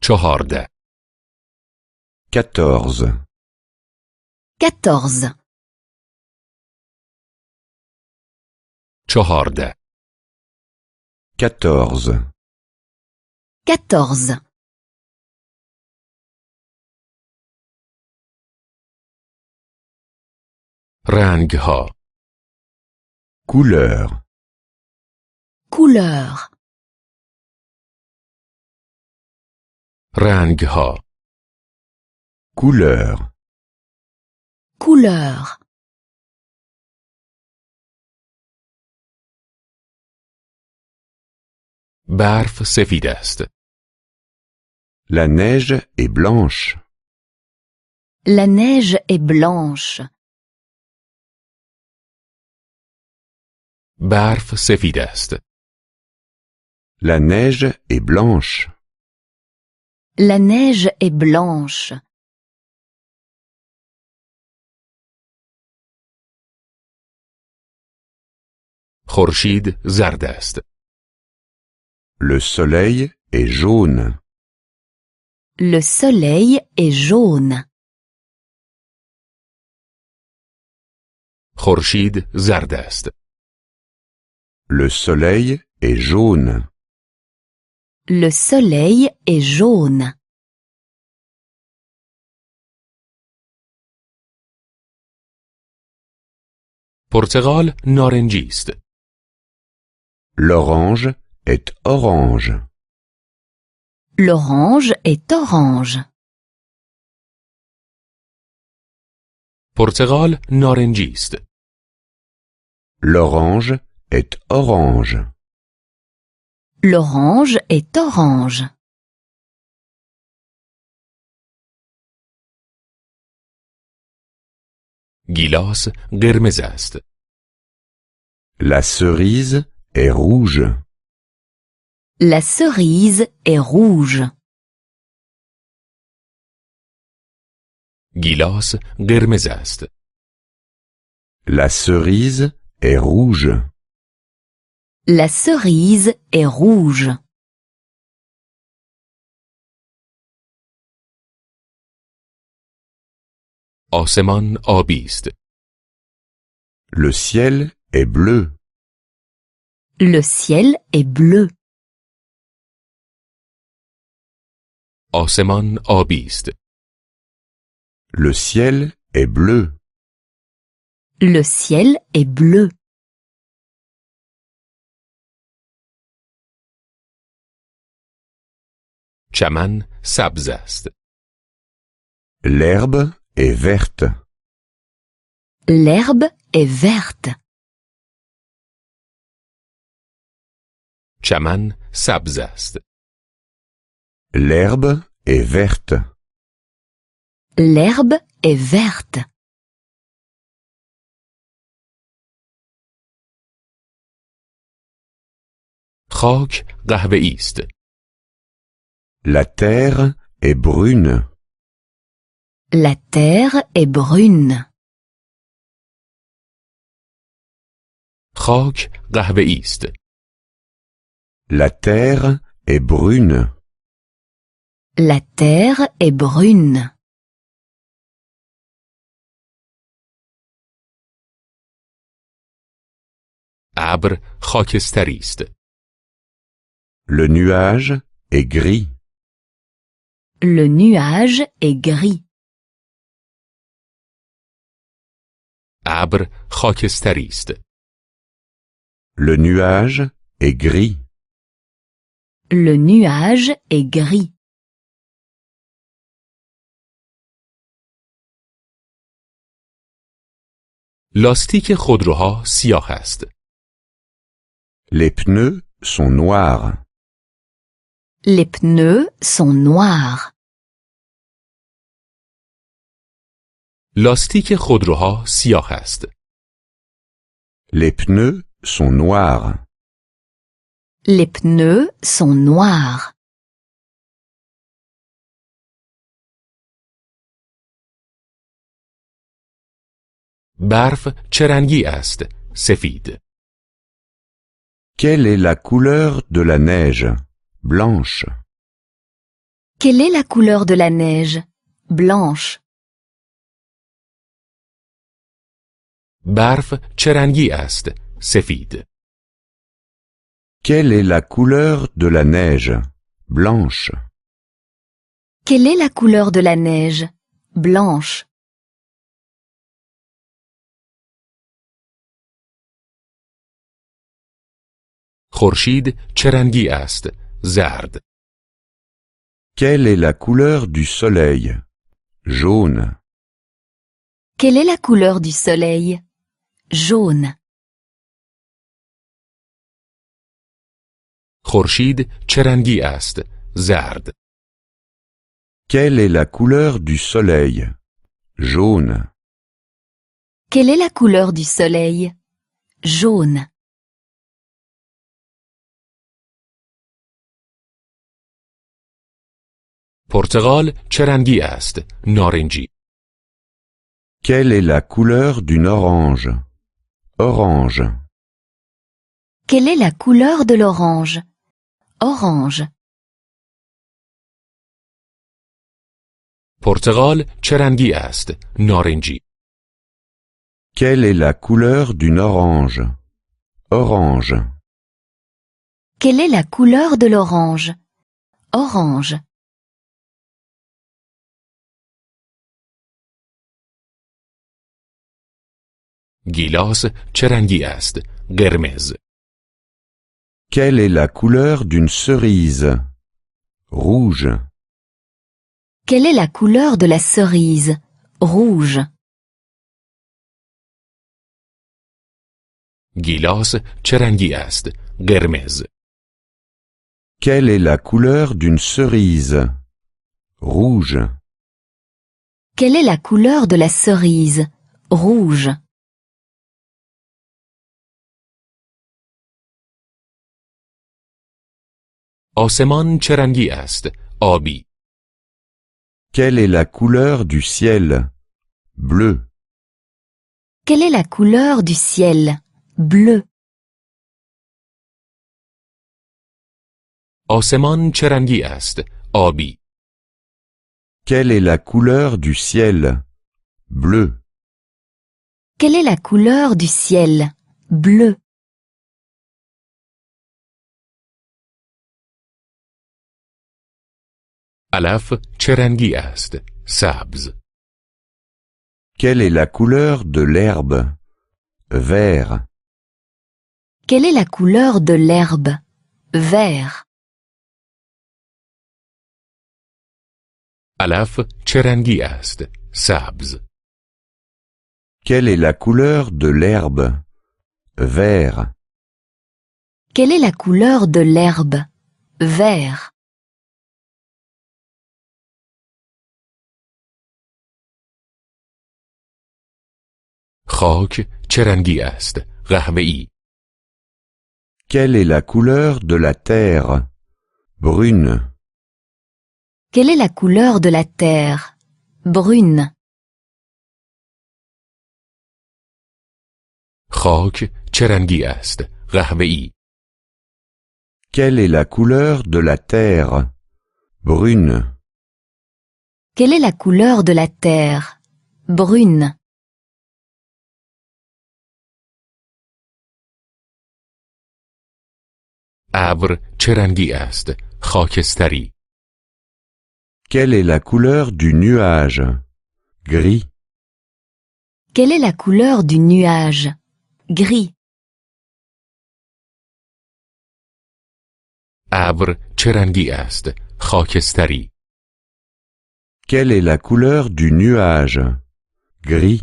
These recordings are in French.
14 14 14 14 14 14 رنگها couleur couleur رنگها couleur couleur برف سفید است. la neige est blanche La neige est blanche. برف سفید است. la neige est blanche La neige est blanche. خورشید زرد است. le soleil est jaune Le soleil est jaune. خورشید زرد است. le soleil est jaune Le soleil est jaune. پرتقال نارنجی است. l'orange est orange L'orange est orange. پرتقال نارنجی است. l'orange est orange L'orange est orange. گیلاس قرمز است. la cerise est rouge La cerise est rouge. گیلاس قرمز است. la cerise est rouge La cerise est rouge. آسمان آبی است. le ciel est bleu Le ciel est bleu. آسمان آبی است. le ciel est bleu Le ciel est bleu. چمن سبز است. l'herbe est verte L'herbe est verte. چمن سبز است. l'herbe est verte L'herbe est verte. خاک قهوه‌ای است. la terre est brune La terre est brune. خاک قهوه‌ای است. la terre est brune La terre est brune. ابر خاکستری است. le nuage est gris Le nuage est gris. ابر خاکستری است. le nuage est gris Le nuage est gris. لاستیک خودروها سیاه است. les pneus sont noirs Les pneus sont noirs. لاستیک خودروها سیاه است. les pneus sont noirs Les pneus sont noirs. برف چه رنگی است؟ سفید. quelle est la couleur de la neige blanche Quelle est la couleur de la neige? Blanche. برف چه رنگی است؟ سفید. Quelle est la couleur de la neige? Blanche. Quelle est la couleur de la neige? Blanche. خورشید چه رنگی است؟ زرد. Quelle est la couleur du soleil? Jaune. Quelle est la couleur du soleil? Jaune. خورشید چه رنگی است؟ زرد. Quelle est la couleur du soleil? Jaune. Quelle est la couleur du soleil? Jaune. پرتقال چه رنگی است؟ نارنجی. Quelle est la couleur d'une orange? Orange. Quelle est la couleur de l'orange? Orange. پرتقال چه رنگی است؟ نارنجی. Quelle est la couleur d'une orange? Orange. Quelle est la couleur de l'orange? Orange. گیلاس چه رنگی است؟ قرمز. Quelle est la couleur d'une cerise? Rouge. Quelle est la couleur de la cerise? Rouge. گیلاس چه رنگی است؟ قرمز. Quelle est la couleur d'une cerise? Rouge. Quelle est la couleur de la cerise? Rouge. آسمان چه رنگی است؟ آبی. Quelle est la couleur du ciel? Bleu. Quelle est la couleur du ciel? Bleu. آسمان چه رنگی است؟ آبی. Quelle est la couleur du ciel? Bleu. Quelle est la couleur du ciel? Bleu. علف چه رنگی است؟ سبز. Quelle est la couleur de l'herbe? Vert. Quelle est la couleur de l'herbe? Vert. علف چه رنگی است؟ سبز. Quelle est la couleur de l'herbe? Vert. Quelle est la couleur de l'herbe? Vert. خاک چه رنگی است؟ قهوه‌ای. Quelle est la couleur de la terre? Brune. Quelle est la couleur de la terre? Brune. خاک چه رنگی است؟ قهوه‌ای. Quelle est la couleur de la terre? Brune. Quelle est la couleur de la terre? Brune. ابر چه رنگی است؟ خاکستری. Quelle est la couleur du nuage? Gris. Quelle est la couleur du nuage? Gris. ابر چه رنگی است؟ خاکستری. Quelle est la couleur du nuage? Gris.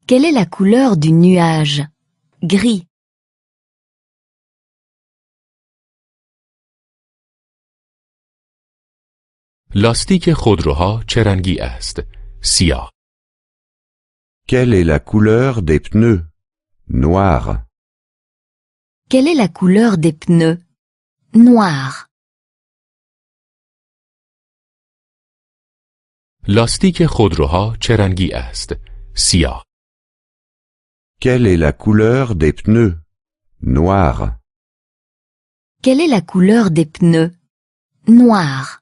Quelle est la couleur du nuage? Gris. لاستیک خودروها چه رنگی است؟ سیاه. Quelle est la couleur des pneus? Noir. Quelle est la couleur des pneus? Noir. لاستیک خودروها چه رنگی است؟ سیاه. Quelle est la couleur des pneus? Noir. Quelle est la couleur des pneus? Noir.